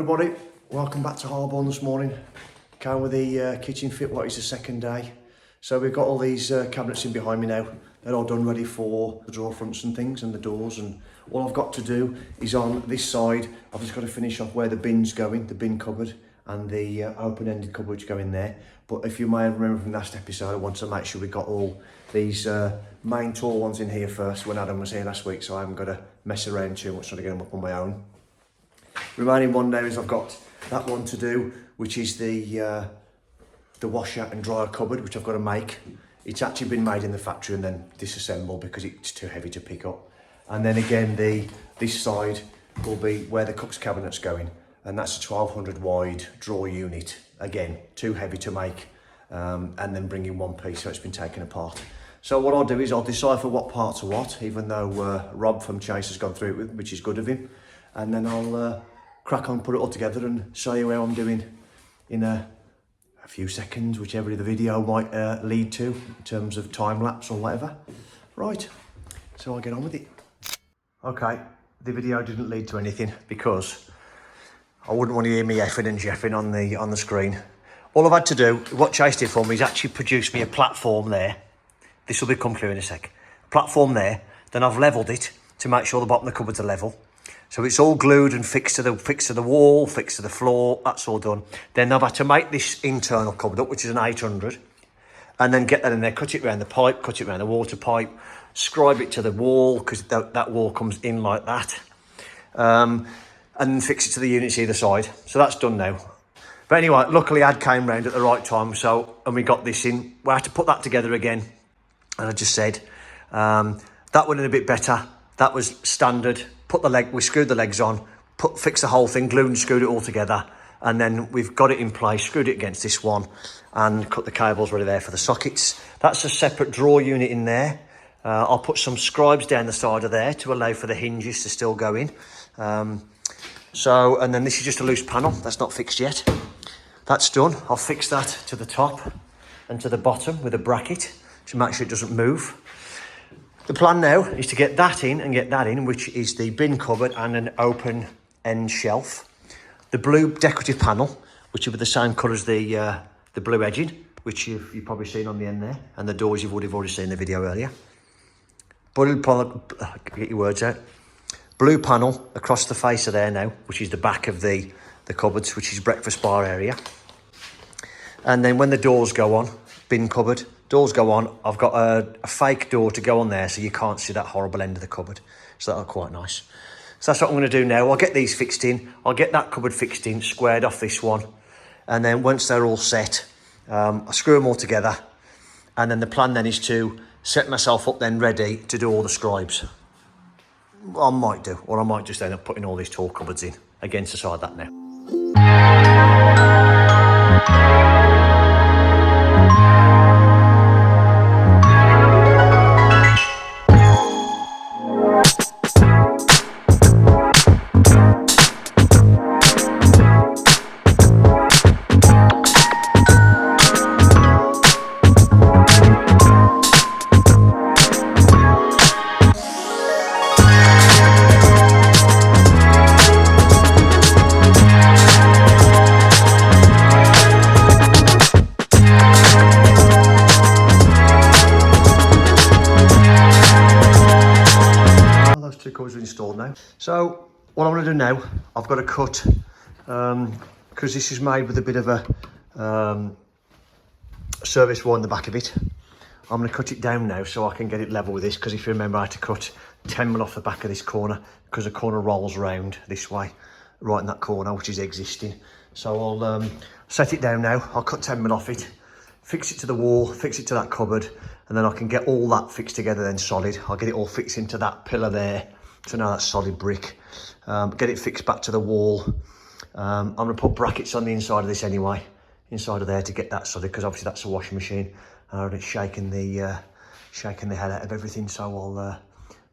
everybody, welcome back to Harborne this morning. Came with the kitchen fit, what is the second day. So we've got all these cabinets in behind me now. They're all done ready for the drawer fronts and things and the doors, and all I've got to do is on this side, I've just got to finish off where the bin's going, the bin cupboard and the open-ended cupboards go in there. But if you may remember from last episode, I want to make sure we got all these main tall ones in here first when Adam was here last week, so I haven't got to mess around too much trying to get them up on my own. Remaining one now is I've got that one to do, which is the washer and dryer cupboard, which I've got to make. It's actually been made in the factory and then disassembled because it's too heavy to pick up. And then again, this side will be where the cook's cabinet's going, and that's a 1200 wide drawer unit. Again, too heavy to make, and then bring in one piece, so it's been taken apart. So what I'll do is I'll decipher what parts are what, even though Rob from Chase has gone through it with, which is good of him. And then I'll crack on, put it all together and show you how I'm doing in a few seconds, whichever the video might lead to in terms of time lapse or whatever. Right, so I'll get on with it. Okay, the video didn't lead to anything because I wouldn't want to hear me effing and jeffing on the screen. All I've had to do, what Chase did for me, is actually produce me a platform there. This will become clear in a sec. Platform there, then I've levelled it to make sure the bottom of the cupboards are level. So it's all glued and fixed to the wall, fixed to the floor, that's all done. Then I've had to make this internal cupboard up, which is an 800, and then get that in there, cut it around the pipe, cut it around the water pipe, scribe it to the wall, because that wall comes in like that, and then fix it to the units either side. So that's done now. But anyway, luckily Ad came round at the right time, and we got this in. We had to put that together again, and I just said, that went in a bit better. That was standard. We screwed the legs on, fixed the whole thing, glued and screwed it all together, and then we've got it in place, screwed it against this one, and cut the cables ready there for the sockets. That's a separate drawer unit in there. I'll put some scribes down the side of there to allow for the hinges to still go in. And then this is just a loose panel, that's not fixed yet. That's done. I'll fix that to the top and to the bottom with a bracket to make sure it doesn't move. The plan now is to get that in and get that in, which is the bin cupboard and an open end shelf. The blue decorative panel, which will be the same colour as the blue edging, which you've probably seen on the end there, and the doors you would have already seen in the video earlier. Blue panel, get your words out. Blue panel across the face of there now, which is the back of the cupboards, which is breakfast bar area. And then when the doors go on, bin cupboard, doors go on, I've got a fake door to go on there so you can't see that horrible end of the cupboard. So that'll be quite nice. So that's what I'm going to do now. I'll get these fixed in. I'll get that cupboard fixed in, squared off this one. And then once they're all set, I'll screw them all together. And then the plan then is to set myself up then ready to do all the scribes. I might do, or I might just end up putting all these tall cupboards in. Again, to decide that now. Covers are installed now. So what I'm going to do now, I've got to cut, because this is made with a bit of a service wire in the back of it. I'm going to cut it down now so I can get it level with this, because if you remember I had to cut 10mm off the back of this corner because the corner rolls round this way, right in that corner, which is existing. So I'll set it down now. I'll cut 10mm off it, fix it to the wall, fix it to that cupboard, and then I can get all that fixed together then solid. I'll get it all fixed into that pillar there. So now that's solid brick. Get it fixed back to the wall. I'm going to put brackets on the inside of this anyway, inside of there to get that solid, because obviously that's a washing machine. And it's shaking the head out of everything. So I'll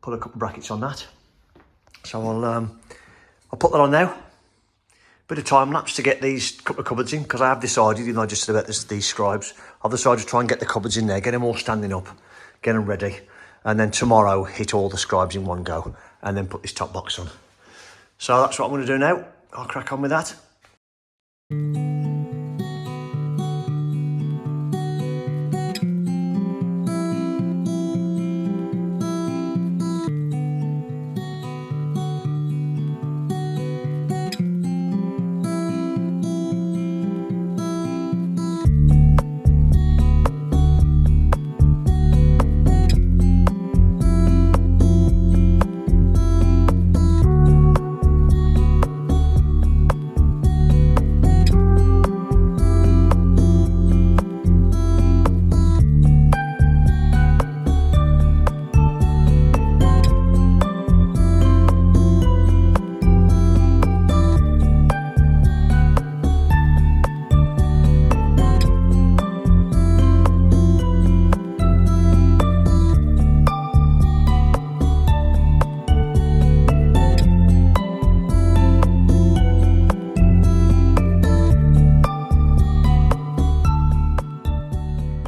put a couple of brackets on that. So I'll put that on now. Bit of time lapse to get these couple of cupboards in, because I have decided, you know, just about these scribes, I've decided to try and get the cupboards in there, get them all standing up, get them ready, and then tomorrow hit all the scribes in one go, and then put this top box on. So that's what I'm going to do now. I'll crack on with that.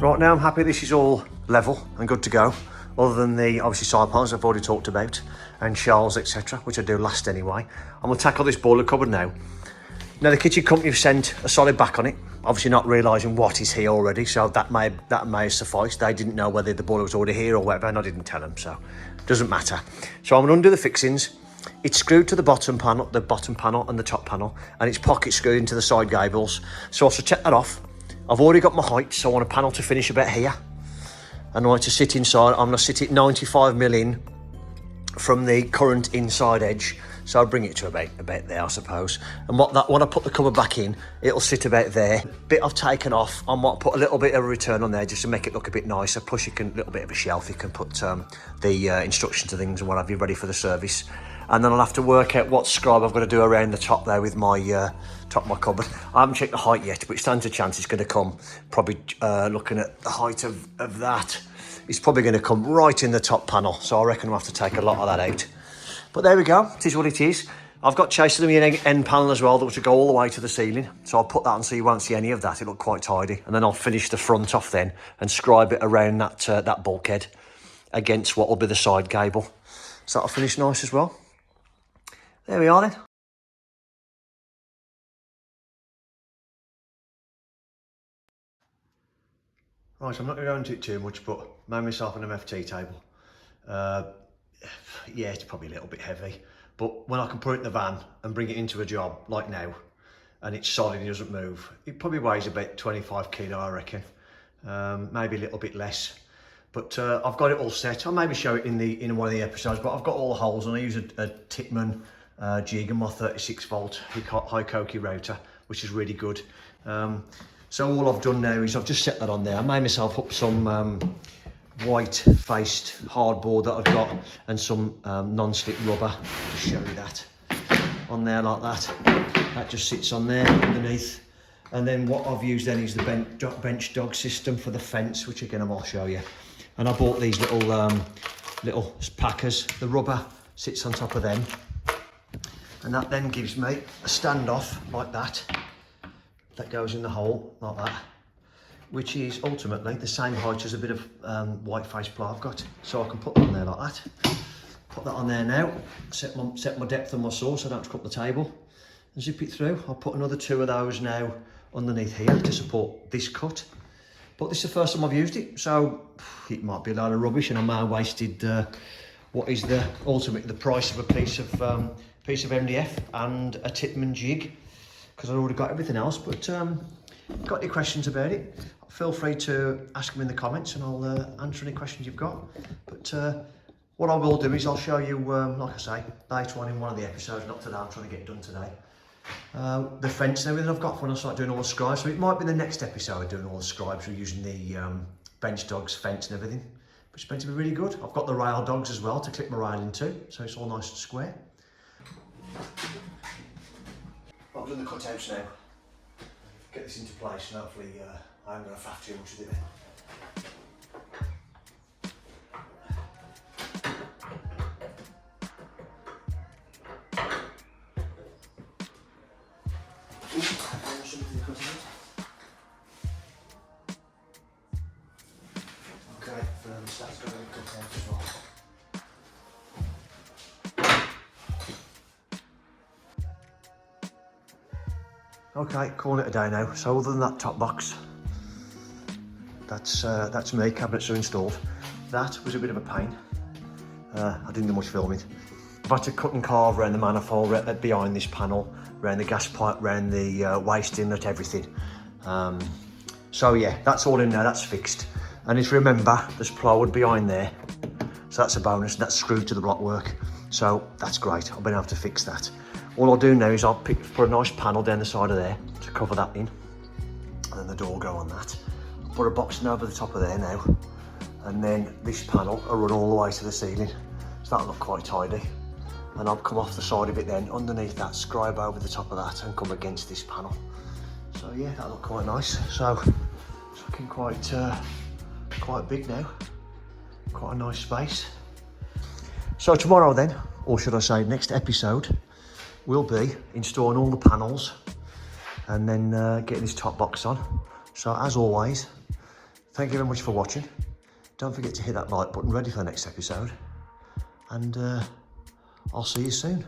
Right, now I'm happy this is all level and good to go, other than the obviously side panels I've already talked about and shelves, etc., which I do last anyway. I'm going to tackle this boiler cupboard now. Now the kitchen company have sent a solid back on it, obviously not realising what is here already, so that may suffice. They didn't know whether the boiler was already here or whatever, and I didn't tell them, so it doesn't matter. So I'm going to undo the fixings. It's screwed to the bottom panel and the top panel, and it's pocket screwed into the side gables. So I'll check that off. I've already got my height, so I want a panel to finish about here. And I want to sit inside. I'm going to sit at 95mm in from the current inside edge. So I'll bring it to about there, I suppose. And when I put the cupboard back in, it'll sit about there. Bit I've taken off, I might put a little bit of a return on there just to make it look a bit nicer. Plus a little bit of a shelf, you can put the instructions to things and what have you ready for the service. And then I'll have to work out what scribe I've got to do around the top there with my top of my cupboard. I haven't checked the height yet, but it stands a chance it's going to come, probably looking at the height of that, it's probably going to come right in the top panel. So I reckon I'll have to take a lot of that out. But there we go, it is what it is. I've got chasing the end panel as well that will go all the way to the ceiling. So I'll put that on so you won't see any of that. It'll look quite tidy. And then I'll finish the front off then and scribe it around that bulkhead against what will be the side gable. So that'll finish nice as well. There we are then. Right, so I'm not going to go into it too much, but made myself an MFT table. Yeah, it's probably a little bit heavy, but when I can put it in the van and bring it into a job like now, and it's solid and it doesn't move, it probably weighs about 25 kilo, I reckon. Maybe a little bit less. But I've got it all set. I'll maybe show it in one of the episodes, but I've got all the holes and I use a Titman jig and my 36 volt high Koki router, which is really good. So all I've done now is I've just set that on there. I made myself up some white faced hardboard that I've got and some non-slip rubber. Just show you that on there like that. That just sits on there underneath. And then what I've used then is the bench dog system for the fence, which again I'll show you. And I bought these little packers. The rubber sits on top of them. And that then gives me a standoff like that. That goes in the hole like that, which is ultimately the same height as a bit of white face ply I've got. So I can put that on there like that. Put that on there now, set my depth on my saw so I don't have to cut the table, and zip it through. I'll put another 2 of those now underneath here to support this cut. But this is the first time I've used it, so it might be a load of rubbish and I may have wasted what is the price of a piece of MDF and a Titman jig, because I've already got everything else. But got any questions about it, feel free to ask them in the comments and I'll answer any questions you've got. But what I will do is I'll show you, like I say, later on in one of the episodes, not today, I'm trying to get it done today, the fence and everything I've got for when I start doing all the scribes. So it might be the next episode doing all the scribes or using the bench dogs fence and everything, which is meant to be really good. I've got the rail dogs as well to clip my rail into, so it's all nice and square. I've done the cutouts now. Get this into place and hopefully I haven't going to faff too much with it then. Okay, so that's going to be cut out as well. Okay, calling it a day now. So other than that top box, that's me, cabinets are installed. That was a bit of a pain. I didn't do much filming. I've had to cut and carve around the manifold behind this panel, around the gas pipe, around the waste inlet, everything. So yeah, that's all in there, that's fixed. And if you remember, there's plywood behind there. So that's a bonus, that's screwed to the blockwork. So that's great, I've been able to fix that. All I'll do now is I'll put a nice panel down the side of there to cover that in. And then the door will go on that. I'll put a boxing over the top of there now. And then this panel will run all the way to the ceiling. So that'll look quite tidy. And I'll come off the side of it then, underneath that, scribe over the top of that and come against this panel. So yeah, that'll look quite nice. So it's looking quite big now. Quite a nice space. So tomorrow then, or should I say next episode, will be installing all the panels and then getting this top box on. So as always, thank you very much for watching. Don't forget to hit that like button ready for the next episode. And I'll see you soon.